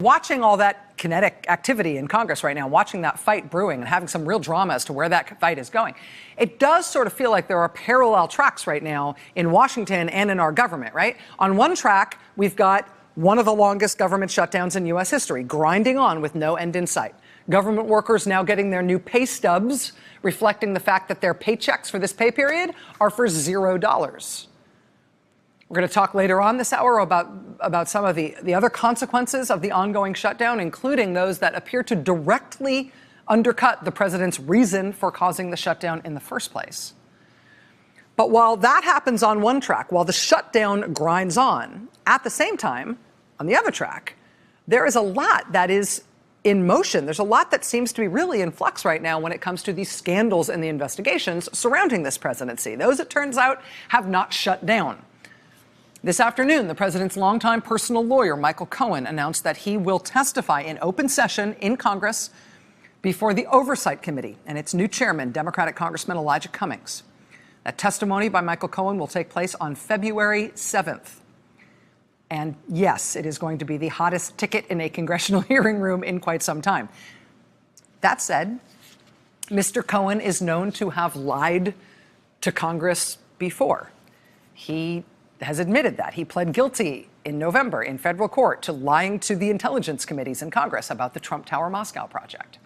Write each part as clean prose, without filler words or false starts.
Watching all that kinetic activity in Congress right now, watching that fight brewing and having some real drama as to where that fight is going, it does sort of feel like there are parallel tracks right now in Washington and in our government, right? On one track, we've got one of the longest government shutdowns in U.S. history, grinding on with no end in sight. Government workers now getting their new pay stubs, reflecting the fact that their paychecks for this pay period are for $0. We're going to talk later on this hour about some of the other consequences of the ongoing shutdown, including those that appear to directly undercut the president's reason for causing the shutdown in the first place. But while that happens on one track, while the shutdown grinds on, at the same time, on the other track, there is a lot that is in motion. There's a lot that seems to be really in flux right now when it comes to these scandals and the investigations surrounding this presidency. Those, it turns out, have not shut down. This afternoon, the president's longtime personal lawyer, Michael Cohen, announced that he will testify in open session in Congress before the Oversight Committee and its new chairman, Democratic Congressman Elijah Cummings. That testimony by Michael Cohen will take place on February 7th. And yes, it is going to be the hottest ticket in a congressional hearing room in quite some time. That said, Mr. Cohen is known to have lied to Congress before. He has admitted that. He pled guilty in November in federal court to lying to the intelligence committees in Congress about the Trump Tower Moscow project.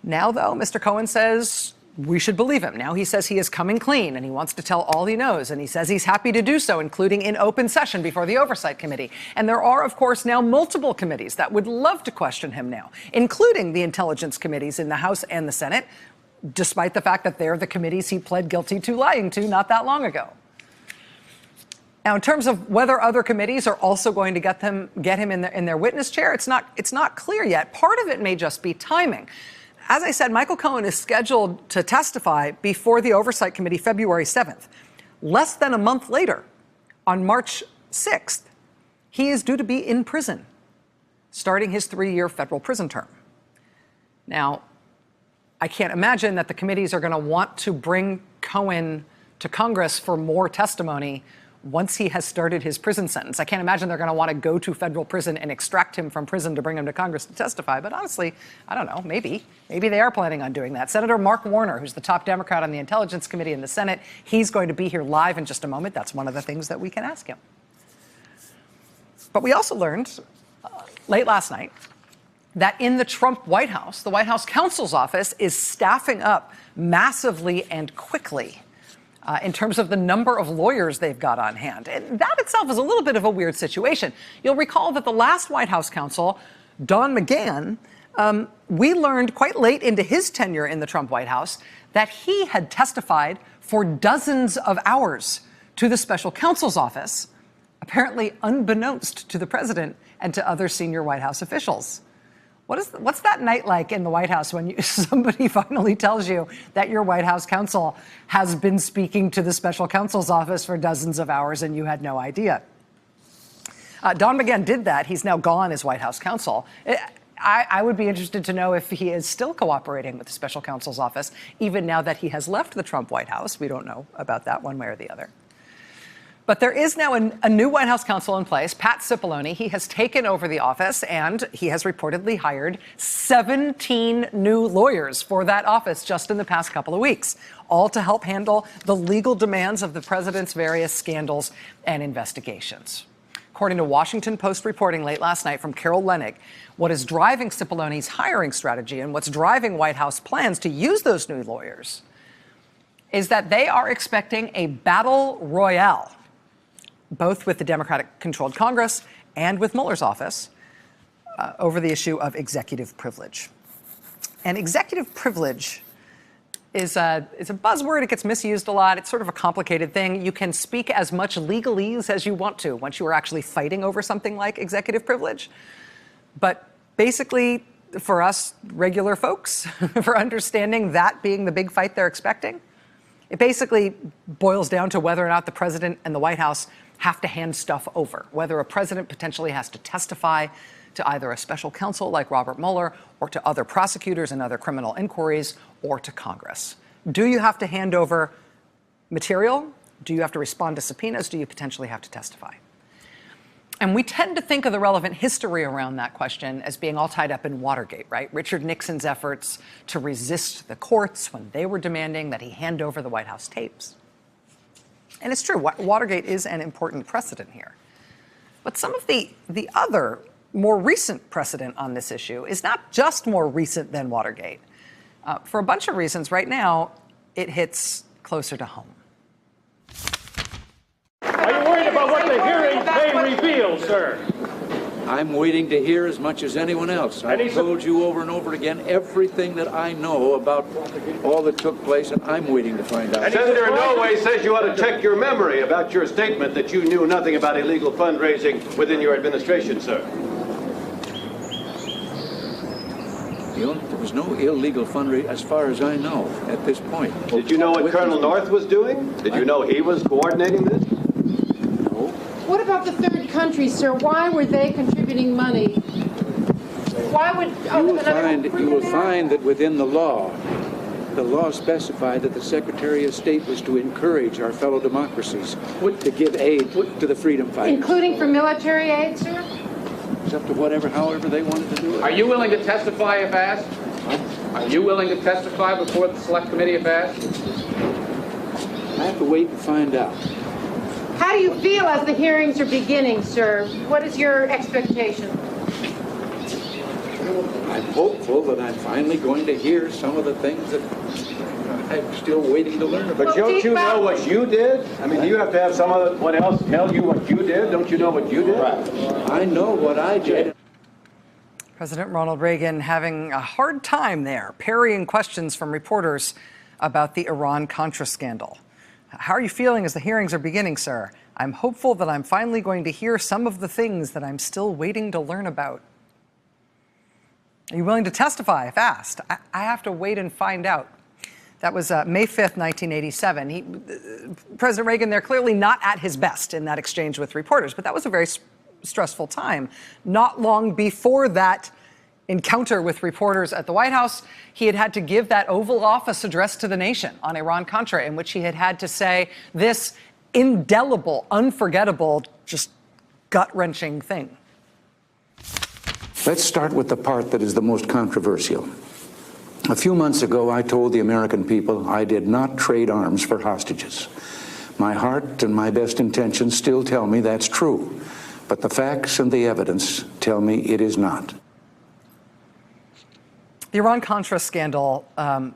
Now, though, Mr. Cohen says we should believe him. Now he says he is coming clean and he wants to tell all he knows, and he says he's happy to do so, including in open session before the Oversight Committee. And there are, of course, now multiple committees that would love to question him now, including the intelligence committees in the House and the Senate, despite the fact that they're the committees he pled guilty to lying to not that long ago. Now, in terms of whether other committees are also going to get him in their witness chair, it's not clear yet. Part of it may just be timing. As I said, Michael Cohen is scheduled to testify before the Oversight Committee February 7th. Less than a month later, on March 6th, he is due to be in prison, starting his 3-year federal prison term. Now, I can't imagine that the committees are going to want to bring Cohen to Congress for more testimony once he has started his prison sentence. I can't imagine they're going to want to go to federal prison and extract him from prison to bring him to Congress to testify. But honestly, I don't know, maybe they are planning on doing that. Senator Mark Warner, who's the top Democrat on the Intelligence Committee in the Senate, he's going to be here live in just a moment. That's one of the things that we can ask him. But we also learned late last night that in the Trump White House, the White House counsel's office is staffing up massively and quickly in terms of the number of lawyers they've got on hand. And that itself is a little bit of a weird situation. You'll recall that the last White House counsel, Don McGahn, we learned quite late into his tenure in the Trump White House that he had testified for dozens of hours to the special counsel's office, apparently unbeknownst to the president and to other senior White House officials. What's that night like in the White House when somebody finally tells you that your White House counsel has been speaking to the special counsel's office for dozens of hours and you had no idea? Don McGahn did that. He's now gone as White House counsel. I would be interested to know if he is still cooperating with the special counsel's office, even now that he has left the Trump White House. We don't know about that one way or the other. But there is now a new White House counsel in place, Pat Cipollone. He has taken over the office, and he has reportedly hired 17 new lawyers for that office just in the past couple of weeks, all to help handle the legal demands of the president's various scandals and investigations. According to Washington Post reporting late last night from Carol Leonnig, what is driving Cipollone's hiring strategy and what's driving White House plans to use those new lawyers is that they are expecting a battle royale, both with the Democratic-controlled Congress and with Mueller's office, over the issue of executive privilege. And executive privilege is a buzzword. It gets misused a lot. It's sort of a complicated thing. You can speak as much legalese as you want to once you are actually fighting over something like executive privilege. But basically, for us regular folks, for understanding that being the big fight they're expecting, it basically boils down to whether or not the president and the White House have to hand stuff over, whether a president potentially has to testify to either a special counsel like Robert Mueller or to other prosecutors and other criminal inquiries or to Congress. Do you have to hand over material? Do you have to respond to subpoenas? Do you potentially have to testify? And we tend to think of the relevant history around that question as being all tied up in Watergate, right? Richard Nixon's efforts to resist the courts when they were demanding that he hand over the White House tapes. And it's true, Watergate is an important precedent here. But some of the other more recent precedent on this issue is not just more recent than Watergate. For a bunch of reasons, right now, it hits closer to home. Are you worried about what the hearings may reveal, sir? I'm waiting to hear as much as anyone else. I've told you over and over again everything that I know about all that took place, and I'm waiting to find out. Senator in no way says you ought to check your memory about your statement that you knew nothing about illegal fundraising within your administration, sir. There was no illegal fundraising, as far as I know, at this point. Did you know what Colonel North was doing? Did you know he was coordinating this? No. What about the third countries, sir? Why were they contributing money? Why would You will find that within the law specified that the Secretary of State was to encourage our fellow democracies to give aid to the freedom fighters. Including for military aid, sir? It's up to however they wanted to do it. Are you willing to testify if asked? Are you willing to testify before the Select Committee if asked? I have to wait and find out. How do you feel as the hearings are beginning, sir? What is your expectation? I'm hopeful that I'm finally going to hear some of the things that I'm still waiting to learn about. But don't you know what you did? I mean, do you have to have someone else tell you what you did? Don't you know what you did? I know what I did. President Ronald Reagan having a hard time there, parrying questions from reporters about the Iran-Contra scandal. How are you feeling as the hearings are beginning, sir? I'm hopeful that I'm finally going to hear some of the things that I'm still waiting to learn about. Are you willing to testify if asked? I have to wait and find out. That was May 5th, 1987. President Reagan, they're clearly not at his best in that exchange with reporters, but that was a very stressful time. Not long before that encounter with reporters at the White House, he had to give that Oval Office address to the nation on Iran-Contra, in which he had to say this indelible, unforgettable, just gut-wrenching thing. Let's start with the part that is the most controversial. A few months ago, I told the American people I did not trade arms for hostages. My heart and my best intentions still tell me that's true, but the facts and the evidence tell me it is not. The Iran-Contra scandal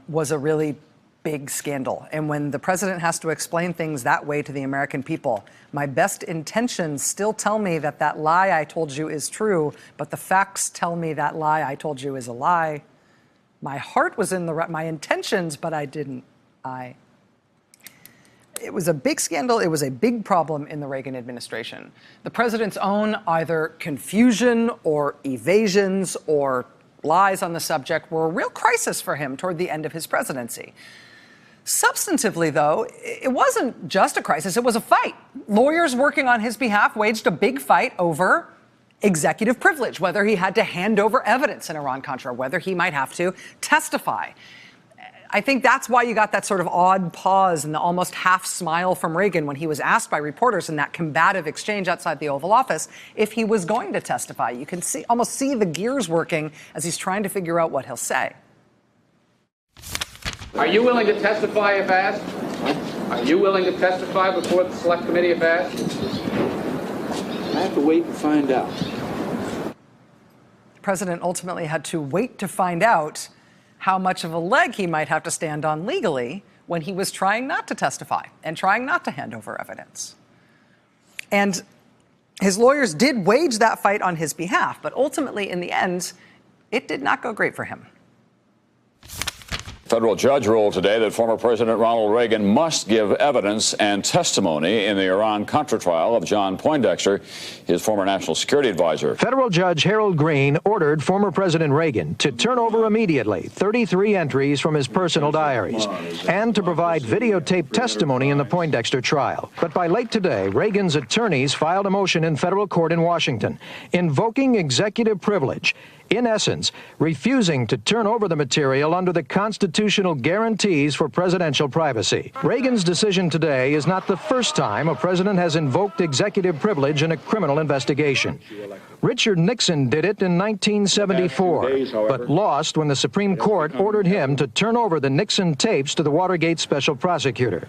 was a really big scandal. And when the president has to explain things that way to the American people, my best intentions still tell me that that lie I told you is true, but the facts tell me that lie I told you is a lie. My heart was in my intentions, but I didn't. It was a big scandal. It was a big problem in the Reagan administration. The president's own either confusion or evasions or lies on the subject were a real crisis for him toward the end of his presidency. Substantively, though, it wasn't just a crisis, it was a fight. Lawyers working on his behalf waged a big fight over executive privilege, whether he had to hand over evidence in Iran-Contra, whether he might have to testify. I think that's why you got that sort of odd pause and the almost half smile from Reagan when he was asked by reporters in that combative exchange outside the Oval Office if he was going to testify. You can almost see the gears working as he's trying to figure out what he'll say. Are you willing to testify if asked? Are you willing to testify before the Select Committee if asked? I have to wait and find out. The president ultimately had to wait to find out how much of a leg he might have to stand on legally when he was trying not to testify and trying not to hand over evidence. And his lawyers did wage that fight on his behalf, but ultimately, in the end, it did not go great for him. Federal judge ruled today that former President Ronald Reagan must give evidence and testimony in the Iran-Contra trial of John Poindexter, his former national security advisor. Federal Judge Harold Green ordered former President Reagan to turn over immediately 33 entries from his personal diaries and to provide videotaped testimony in the Poindexter trial. But by late today, Reagan's attorneys filed a motion in federal court in Washington invoking executive privilege in essence, refusing to turn over the material under the constitutional guarantees for presidential privacy. Reagan's decision today is not the first time a president has invoked executive privilege in a criminal investigation. Richard Nixon did it in 1974, but lost when the Supreme Court ordered him to turn over the Nixon tapes to the Watergate special prosecutor.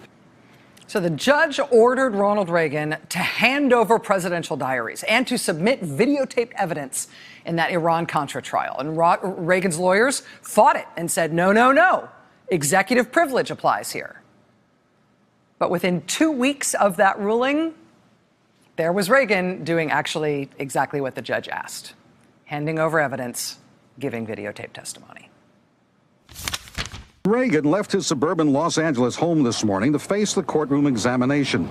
So the judge ordered Ronald Reagan to hand over presidential diaries and to submit videotaped evidence in that Iran-Contra trial. And Reagan's lawyers fought it and said, no, no, no, executive privilege applies here. But within 2 weeks of that ruling, there was Reagan doing actually exactly what the judge asked, handing over evidence, giving videotaped testimony. Reagan left his suburban Los Angeles home this morning to face the courtroom examination.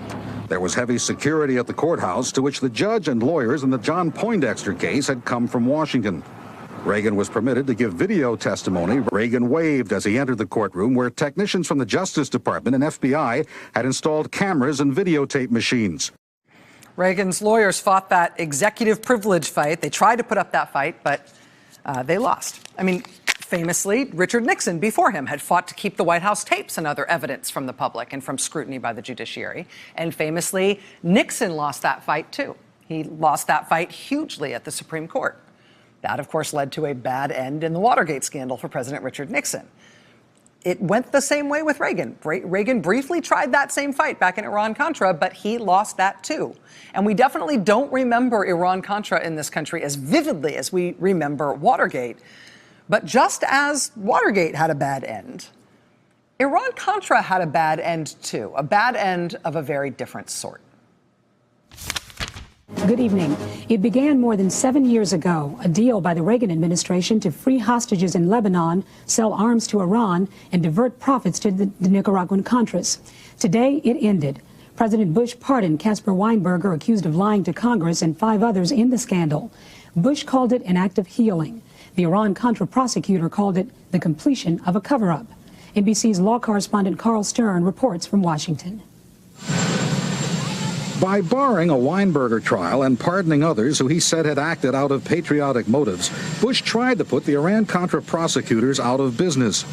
There was heavy security at the courthouse, to which the judge and lawyers in the John Poindexter case had come from Washington. Reagan was permitted to give video testimony. Reagan waved as he entered the courtroom, where technicians from the Justice Department and FBI had installed cameras and videotape machines. Reagan's lawyers fought that executive privilege fight. They tried to put up that fight, but they lost. I mean, famously, Richard Nixon before him had fought to keep the White House tapes and other evidence from the public and from scrutiny by the judiciary. And famously, Nixon lost that fight, too. He lost that fight hugely at the Supreme Court. That, of course, led to a bad end in the Watergate scandal for President Richard Nixon. It went the same way with Reagan. Reagan briefly tried that same fight back in Iran-Contra, but he lost that, too. And we definitely don't remember Iran-Contra in this country as vividly as we remember Watergate. But just as Watergate had a bad end, Iran-Contra had a bad end, too, a bad end of a very different sort. Good evening. It began more than 7 years ago, a deal by the Reagan administration to free hostages in Lebanon, sell arms to Iran, and divert profits to the Nicaraguan Contras. Today, it ended. President Bush pardoned Caspar Weinberger, accused of lying to Congress, and 5 others in the scandal. Bush called it an act of healing. The Iran-Contra prosecutor called it the completion of a cover-up. NBC's law correspondent Carl Stern reports from Washington. By barring a Weinberger trial and pardoning others who he said had acted out of patriotic motives, Bush tried to put the Iran-Contra prosecutors out of business.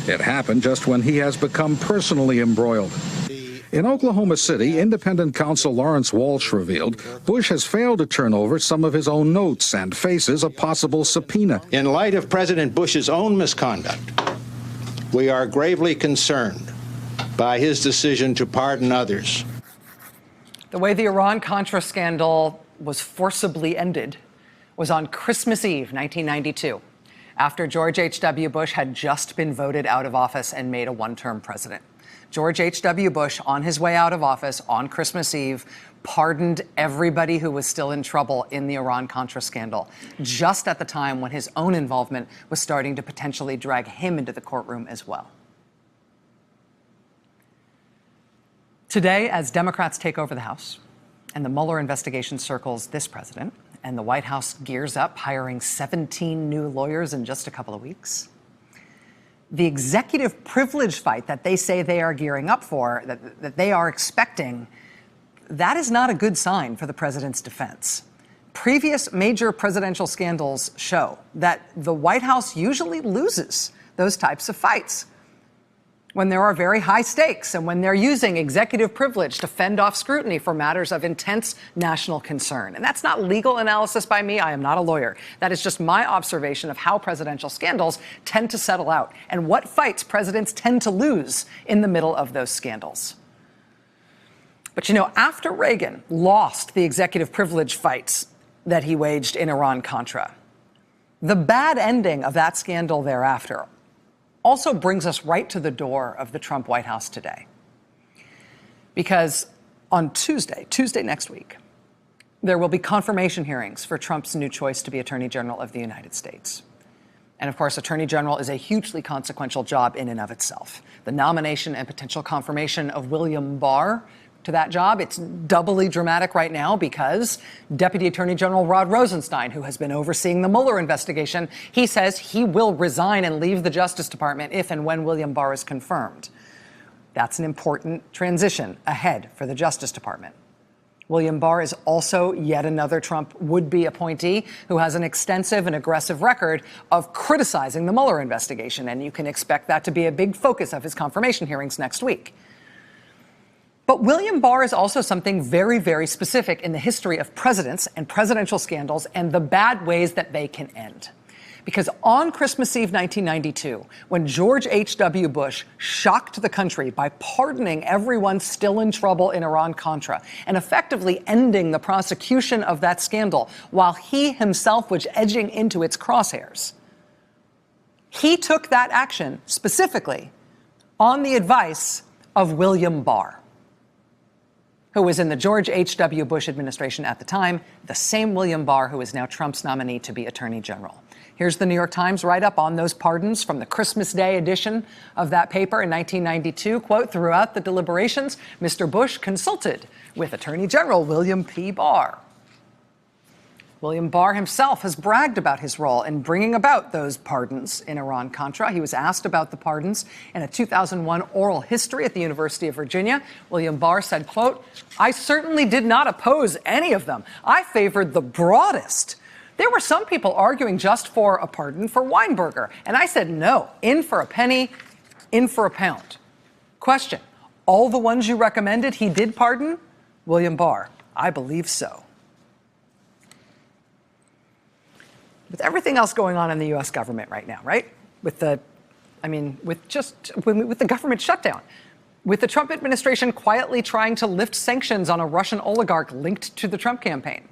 It happened just when he has become personally embroiled. In Oklahoma City, independent counsel Lawrence Walsh revealed Bush has failed to turn over some of his own notes and faces a possible subpoena. In light of President Bush's own misconduct, we are gravely concerned by his decision to pardon others. The way the Iran-Contra scandal was forcibly ended was on Christmas Eve, 1992, after George H.W. Bush had just been voted out of office and made a one-term president. George H.W. Bush, on his way out of office on Christmas Eve, pardoned everybody who was still in trouble in the Iran-Contra scandal, just at the time when his own involvement was starting to potentially drag him into the courtroom as well. Today, as Democrats take over the House and the Mueller investigation circles this president, and the White House gears up, hiring 17 new lawyers in just a couple of weeks, the executive privilege fight that they say they are gearing up for, that they are expecting, that is not a good sign for the president's defense. Previous major presidential scandals show that the White House usually loses those types of fights when there are very high stakes and when they're using executive privilege to fend off scrutiny for matters of intense national concern. And that's not legal analysis by me. I am not a lawyer. That is just my observation of how presidential scandals tend to settle out and what fights presidents tend to lose in the middle of those scandals. But, you know, after Reagan lost the executive privilege fights that he waged in Iran-Contra, the bad ending of that scandal thereafter also brings us right to the door of the Trump White House today. Because on Tuesday next week, there will be confirmation hearings for Trump's new choice to be Attorney General of the United States. And of course, Attorney General is a hugely consequential job in and of itself. The nomination and potential confirmation of William Barr to that job, it's doubly dramatic right now because Deputy Attorney General Rod Rosenstein, who has been overseeing the Mueller investigation, he says he will resign and leave the Justice Department if and when William Barr is confirmed. That's an important transition ahead for the Justice Department. William Barr is also yet another Trump would-be appointee who has an extensive and aggressive record of criticizing the Mueller investigation, and you can expect that to be a big focus of his confirmation hearings next week. But William Barr is also something very, very specific in the history of presidents and presidential scandals and the bad ways that they can end. Because on Christmas Eve 1992, when George H.W. Bush shocked the country by pardoning everyone still in trouble in Iran-Contra and effectively ending the prosecution of that scandal while he himself was edging into its crosshairs, he took that action specifically on the advice of William Barr, who was in the George H.W. Bush administration at the time, the same William Barr who is now Trump's nominee to be Attorney General. Here's the New York Times write-up on those pardons from the Christmas Day edition of that paper in 1992. Quote, throughout the deliberations, Mr. Bush consulted with Attorney General William P. Barr. William Barr himself has bragged about his role in bringing about those pardons in Iran-Contra. He was asked about the pardons in a 2001 oral history at the University of Virginia. William Barr said, quote, I certainly did not oppose any of them. I favored the broadest. There were some people arguing just for a pardon for Weinberger. And I said, no, in for a penny, in for a pound. Question, all the ones you recommended he did pardon? William Barr, I believe so. With everything else going on in the U.S. government right now, right? With the government shutdown, with the Trump administration quietly trying to lift sanctions on a Russian oligarch linked to the Trump campaign,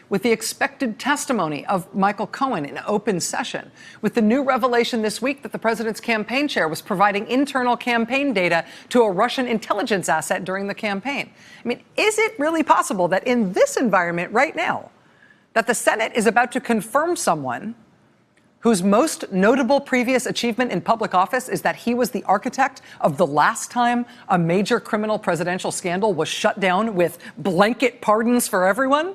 with the expected testimony of Michael Cohen in open session, with the new revelation this week that the president's campaign chair was providing internal campaign data to a Russian intelligence asset during the campaign. I mean, is it really possible that in this environment right now, that the Senate is about to confirm someone whose most notable previous achievement in public office is that he was the architect of the last time a major criminal presidential scandal was shut down with blanket pardons for everyone?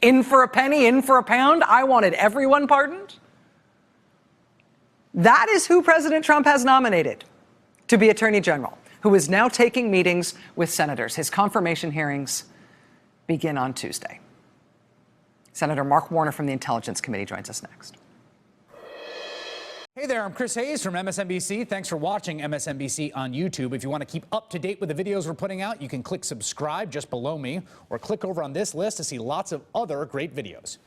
In for a penny, in for a pound. I wanted everyone pardoned. That is who President Trump has nominated to be Attorney General, who is now taking meetings with senators. His confirmation hearings begin on Tuesday. Senator Mark Warner from the Intelligence Committee joins us next. Hey there, I'm Chris Hayes from MSNBC. Thanks for watching MSNBC on YouTube. If you want to keep up to date with the videos we're putting out, you can click subscribe just below me or click over on this list to see lots of other great videos.